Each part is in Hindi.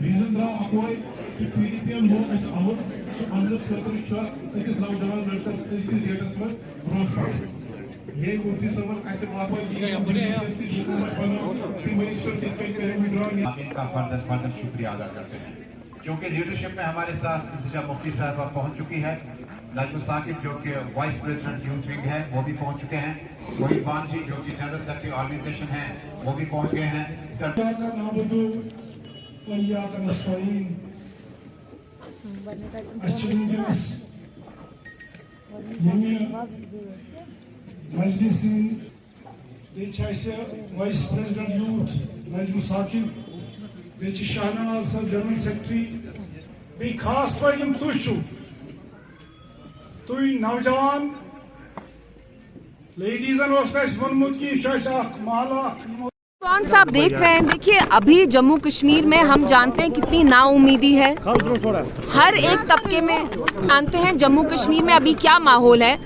Reason draw akoi ki PDPM लोग ऐसे आउट अंदर सरकारी शॉट एक नौजवान लड़का इसके स्टेटस में रोशन ये उसी समय ऐसे वापस दिया का फर्दर शुक्रिया अदा करते हैं क्योंकि लीडरशिप में हमारे साथ इंतजा मुफ्ती साहब पहुंच चुकी है नाजमुल साकिब जो कि वाइस प्रेसिडेंट यूथ विंग है वो भी पहुंच चुके हैं वही बान जी जो कि जनरल सेक्रेटरी ऑर्गेनाइजेशन है वो भी पहुंच गए हैं vice president youth Najmul Saqib Shahnawaz साहब जनरल सेक्रेटरी बे खास पे तुम नौजवान लेडीजन वोनमुत कि महला कौन सा आप देख रहे हैं। देखिए अभी जम्मू कश्मीर में हम जानते हैं कितनी नाउम्मीदी है हर एक तबके में। जानते हैं जम्मू कश्मीर में अभी क्या माहौल है।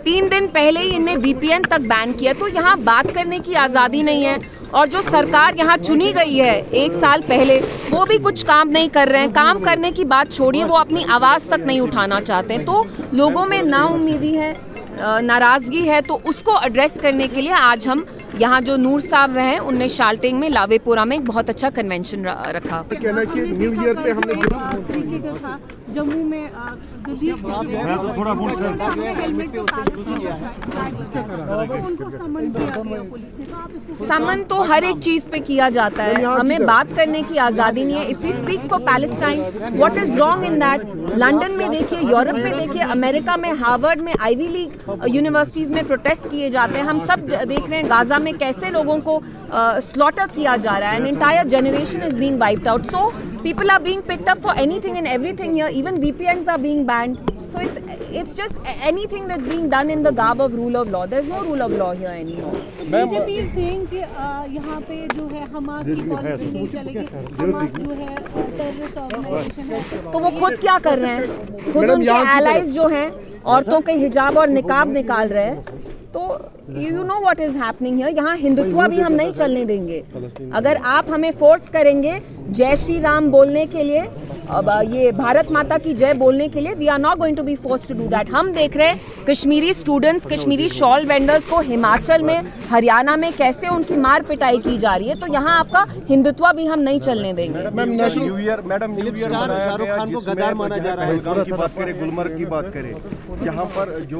3 दिन पहले ही इन्हें VPN तक बैन किया तो यहाँ बात करने की आज़ादी नहीं है। और जो सरकार यहाँ चुनी गई है 1 साल पहले वो भी कुछ काम नहीं कर रहे हैं। काम करने की बात छोड़िए वो अपनी आवाज़ तक नहीं उठाना चाहते। तो लोगों में नाउम्मीदी है नाराज़गी है तो उसको एड्रेस करने के लिए आज हम यहाँ जो नूर साहब हैं उनने शाल्टेंग में लावेपुरा में एक बहुत अच्छा कन्वेंशन रखा। कहना कि न्यू ईयर पे हमने जम्मू में समन तो हर एक चीज पे किया जाता है। हमें बात करने की आज़ादी नहीं है। If we speak for Palestine what is wrong in that. London में देखिए यूरोप में देखिए अमेरिका में हार्वर्ड में आईवी लीग यूनिवर्सिटीज में प्रोटेस्ट किए जाते हैं। हम सब देख रहे हैं गाजा में कैसे लोगों को स्लॉटर किया जा रहा है। An entire generation is being wiped out. So people are being picked up for anything and everything here. Even VPNs are being banned. So it's just anything that's being done in the garb of rule of law. There's no rule of law here anymore. BJP is saying कि यहाँ पे जो है हमास की पॉलिसी नहीं चलेगी। हमास जो है टेररिस्ट ऑर्गेनाइजेशन है। तो वो खुद क्या कर रहे हैं। खुद उनके एलाइज जो हैं औरतों के हिजाब और निकाब निकाल रहे हैं। तो you know what is happening here. यहाँ हिंदुत्व भी हम नहीं चलने देंगे। अगर आप हमें फोर्स करेंगे जय श्री राम बोलने के लिए अब ये भारत माता की जय बोलने के लिए we are not going to be forced to do that. हम देख रहे हैं Kashmiri students Kashmiri shawl vendors को हिमाचल में हरियाणा में कैसे उनकी मार पिटाई की जा रही है। तो यहाँ आपका हिंदुत्व भी हम नहीं चलने देंगे। न्यू ईयर शाहरुख खान को गद्दार माना जा रहा है। की बात करें गुलमर्ग की बात करें जहाँ पर जो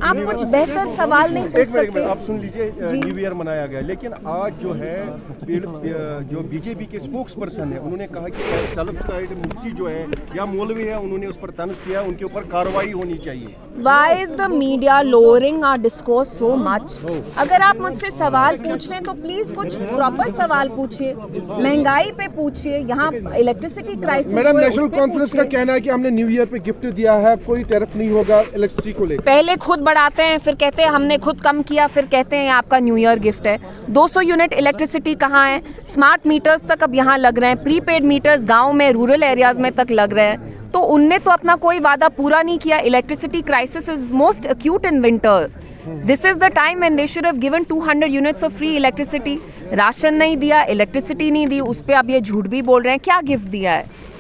आप कुछ बेहतर सवाल नहीं पूछ सकते। आप सुन लीजिए न्यू ईयर मनाया गया लेकिन आज जो है जो बीजेपी के स्पोक्स पर्सन है उन्होंने कहा कि सेल्फ मुफ्ती जो है या मौलवी है उन्होंने उस पर तंज किया उनके ऊपर कार्रवाई होनी चाहिए। Why is the media lowering our discourse so much? अगर आप मुझसे सवाल पूछ रहे हैं तो प्लीज कुछ प्रॉपर सवाल पूछिए। महंगाई पे पूछिए। यहाँ electricity crisis. Madam national conference का कहना है कि हमने न्यू ईयर पे गिफ्ट दिया है कोई टैरिफ नहीं होगा इलेक्ट्रिसिटी को लेकर। पहले खुद बढ़ाते हैं फिर कहते हैं हमने खुद कम किया फिर कहते हैं आपका न्यू ईयर गिफ्ट है। 200 यूनिट इलेक्ट्रिसिटी कहाँ है। स्मार्ट मीटर्स तक अब यहाँ लग रहे हैं। प्रीपेड मीटर्स गाँव में रूरल एरियाज में तक लग रहे हैं। तो उनने तो अपना कोई वादा पूरा नहीं किया। Electricity crisis is most acute in winter. This is the time when they should have given 200 units of free electricity. Ration नहीं दिया इलेक्ट्रिसिटी नहीं दी उस पर अब ये झूठ भी बोल रहे हैं। क्या गिफ्ट दिया है।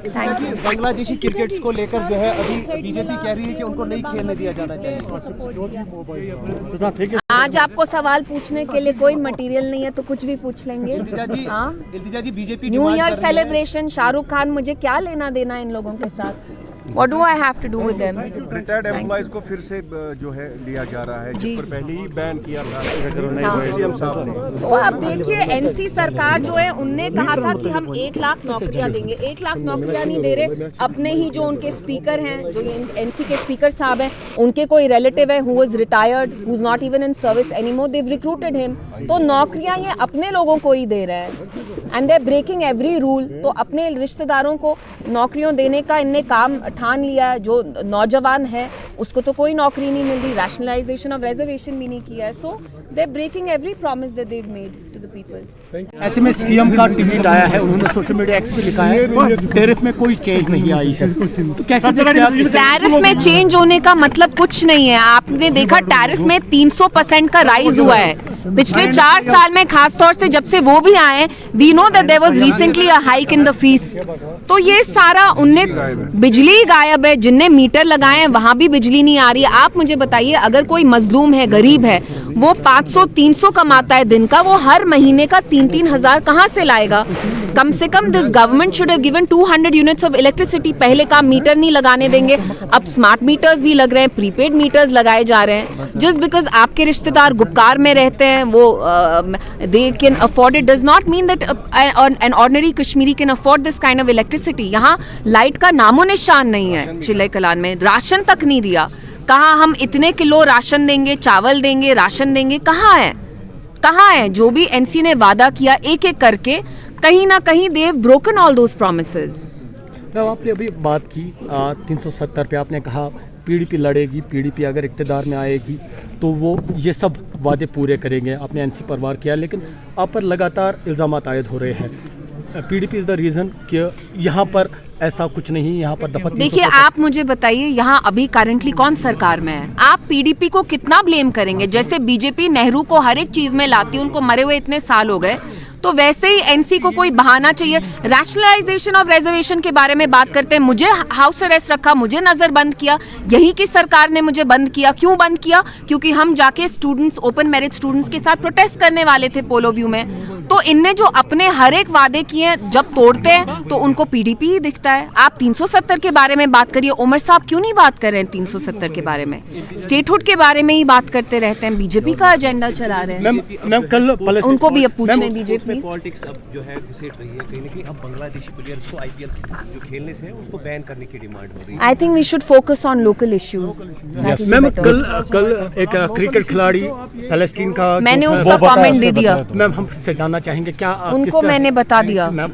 Thank you. बांग्लादेशी क्रिकेट्स को लेकर जो है अभी बीजेपी कह रही है कि उनको नहीं खेलने दिया जाना चाहिए। आज आपको सवाल पूछने के लिए कोई मटेरियल नहीं है तो कुछ भी पूछ लेंगे। Iltija ji BJP new year celebration Shahrukh Khan मुझे क्या लेना देना इन लोगों के साथ। What do I have to do with them? Retired employees को फिर से जो है लिया जा रहा है जिस पर पहले ही बैन किया था सीएम साहब ने। तो आप देखिए एनसी सरकार जो है उनने कहा था कि हम 1 लाख नौकरियां देंगे। 1 लाख नौकरियां नहीं दे रहे। अपने ही जो उनके स्पीकर हैं जो एनसी के स्पीकर साहब हैं उनके कोई रिलेटिव है who is retired who is not even in service anymore they have recruited him. तो नौकरियां ये अपने लोगों को ही दे रहे हैं and they are breaking every rule. तो अपने रिश्तेदारों को नौकरियों देने का इनने काम ठान लिया है। जो नौजवान है उसको तो कोई नौकरी नहीं मिल रही। रैशनलाइजेशन ऑफ रिजर्वेशन भी नहीं किया है। So they are breaking every promise that they have made to the people. ऐसे में सीएम का ट्वीट आया है, उन्होंने सोशल मीडिया एक्स पे लिखा है टैरिफ में कोई चेंज नहीं आई है। तो कैसे देखते हैं आप इसे? टैरिफ में चेंज होने का मतलब कुछ नहीं है। आपने देखा टैरिफ में 300% का राइज हुआ है पिछले 4 साल में, खासतौर से जब से वो भी आए। We know that there was recently a hike in the fees. तो ये सारा उनने बिजली गायब है, जिनने मीटर लगाए हैं वहां भी बिजली नहीं आ रही है। आप मुझे बताइए, अगर कोई मजलूम है, गरीब है, वो 500-300 कमाता है दिन का, वो हर महीने का 3-3 हजार कहां से लाएगा? कम से come this government should have given 200 units of electricity. पहले का मीटर नहीं लगाने देंगे, अब स्मार्ट मीटर्स भी लग रहे हैं, प्रीपेड मीटर्स लगाए जा रहे हैं। जस्ट बिकॉज आपके रिश्तेदार गुपकार में रहते हैं, वो they can afford it, does not mean that an ordinary Kashmiri can afford this kind of electricity. यहाँ लाइट का नामो निशान नहीं है। चिल्ले कलान में राशन तक नहीं दिया। कहाँ हम इतने किलो राशन देंगे, चावल देंगे, राशन देंगे, कहाँ है? कहाँ है? जो भी एनसी ने वादा किया एक एक करके, कहीं ना कहीं they have broken all those promises. Ma'am, आपने अभी बात की 370 पे, आपने कहा पीडीपी लड़ेगी, पीडीपी अगर इक़्तिदार में आएगी तो वो ये सब वादे पूरे करेंगे। आपने एनसी पर वार किया, लेकिन आप पर लगातार इल्ज़ामात आयद हो रहे हैं। पीडीपी इज़ द रीज़न कि यहाँ पर ऐसा कुछ नहीं, यहाँ पर दफा। देखिए, आप मुझे बताइए, यहाँ अभी करंटली कौन सरकार में है? आप पीडीपी को कितना ब्लेम करेंगे? जैसे बीजेपी नेहरू को हर एक चीज में लाती है, उनको मरे हुए इतने साल हो गए, तो वैसे ही एनसी को कोई बहाना चाहिए। रैशनलाइजेशन ऑफ रिजर्वेशन के बारे में बात करते हैं, मुझे हाउस अरेस्ट रखा, मुझे नजर बंद किया, यही की सरकार ने मुझे बंद किया। क्यों बंद किया? क्योंकि हम जाके स्टूडेंट्स, ओपन मेरिट स्टूडेंट्स के साथ प्रोटेस्ट करने वाले थे पोलो व्यू में। तो इनने जो अपने हर एक वादे किए जब तोड़ते हैं तो उनको पीडीपी ही दिखता है। आप 370 के बारे में बात करिए, उमर साहब क्यों नहीं बात कर रहे हैं 370 के बारे में? स्टेटहुड के बारे में ही बात करते रहते हैं, बीजेपी का एजेंडा चला रहे हैं। मैम, कल उनको भी अब पूछने दीजिए प्लीज। पॉलिटिक्स अब जो है घुसेट रही है, कहीं ना कहीं अब बांग्लादेशी प्लेयर्स को आईपीएल जो खेलने से है उसको बैन करने की डिमांड हो रही है। I think we should focus on local issues. Ma'am, कल एक क्रिकेट खिलाड़ी पैलेस्टीन का, मैंने उसका कमेंट दे दिया। मैम, हम से जानना चाहेंगे क्या उनको मैंने बता दिया। मैम,